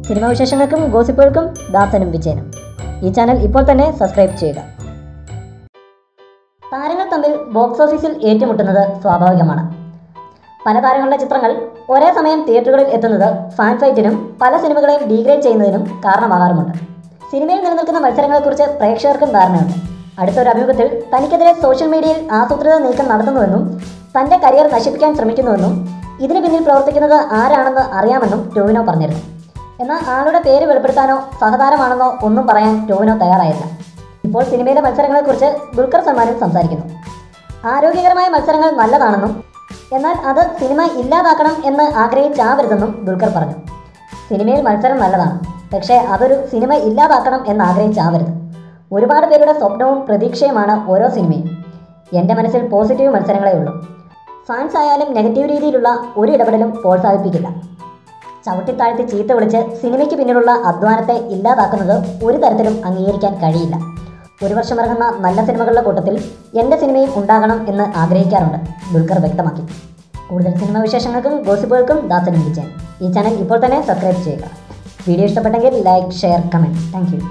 Cinema വിശേഷങ്ങൾക്കും ഗോസിപ്പുകൾക്കും ദാസനും വിജയനും. ഈ channel ഇപ്പോൾ തന്നെ സബ്സ്ക്രൈബ് ചെയ്യുക. താരങ്ങൾ തമ്മിൽ ബോക്സ് ഓഫീസിൽ ഏറ്റുമുട്ടുന്നത് സ്വാഭാവികമാണ്. പല താരങ്ങളുടെ ചിത്രങ്ങൾ ഒരേ സമയം തിയേറ്ററുകളിൽ എത്തുന്നത് ഫാൻ ഫൈറ്റിനും പല സിനിമകളെയും ഡീഗ്രേഡ് ചെയ്യുന്നതിനും കാരണമാകാറുമുണ്ട്. സിനിമയിൽ നിലനിൽക്കുന്ന മത്സരങ്ങളെക്കുറിച്ച് പ്രേക്ഷകർക്കും ധാരണയുണ്ട്. അടുത്തൊരു അഭിമുഖത്തിൽ തനിക്കെതിരെ സോഷ്യൽ മീഡിയയിൽ ആസൂത്രിത നീക്കം നടത്തുന്നുവെന്നും തൻ്റെ കരിയർ നശിപ്പിക്കാൻ ശ്രമിക്കുന്നുവെന്നും ഇതിന് പിന്നിൽ പ്രവർത്തിക്കുന്നത് ആരാണെന്ന് അറിയാമെന്നും ടോവിനോ പറഞ്ഞിരുന്നു. എന്നാൽ ആളുടെ പേര് വെളിപ്പെടുത്താനോ സഹതാരമാണെന്നോ ഒന്നും പറയാൻ ടോവിനോ തയ്യാറായില്ല. ഇപ്പോൾ സിനിമയിലെ മത്സരങ്ങളെക്കുറിച്ച് ദുൽഖർ സൽമാനും സംസാരിക്കുന്നു. ആരോഗ്യകരമായ മത്സരങ്ങൾ നല്ലതാണെന്നും എന്നാൽ അത് സിനിമ ഇല്ലാതാക്കണം എന്ന് ആഗ്രഹിച്ചാവരുതെന്നും ദുൽഖർ പറഞ്ഞു. സിനിമയിൽ മത്സരം നല്ലതാണ്, പക്ഷേ അതൊരു സിനിമ ഇല്ലാതാക്കണം എന്ന് ആഗ്രഹിച്ചാവരുത്. ഒരുപാട് പേരുടെ സ്വപ്നവും പ്രതീക്ഷയുമാണ് ഓരോ സിനിമയും. എൻ്റെ മനസ്സിൽ പോസിറ്റീവ് മത്സരങ്ങളേ ഉള്ളൂ. ഫാൻസ് ആയാലും നെഗറ്റീവ് രീതിയിലുള്ള ഒരു ഇടപെടലും പ്രോത്സാഹിപ്പിക്കില്ല. ചവിട്ടിത്താഴ്ത്തി ചീത്ത വിളിച്ച് സിനിമയ്ക്ക് പിന്നിലുള്ള അധ്വാനത്തെ ഇല്ലാതാക്കുന്നത് ഒരു തരത്തിലും അംഗീകരിക്കാൻ കഴിയില്ല. ഒരു വർഷം ഇറങ്ങുന്ന നല്ല സിനിമകളുടെ കൂട്ടത്തിൽ എൻ്റെ സിനിമയും ഉണ്ടാകണം എന്ന് ആഗ്രഹിക്കാറുണ്ട്, ദുൽഖർ വ്യക്തമാക്കി. കൂടുതൽ സിനിമാ വിശേഷങ്ങൾക്കും ഗോസിപ്പുകൾക്കും ദാസനും വിജയൻ. ഈ ചാനൽ ഇപ്പോൾ തന്നെ സബ്സ്ക്രൈബ് ചെയ്യുക. വീഡിയോ ഇഷ്ടപ്പെട്ടെങ്കിൽ like, share, comment. Thank you.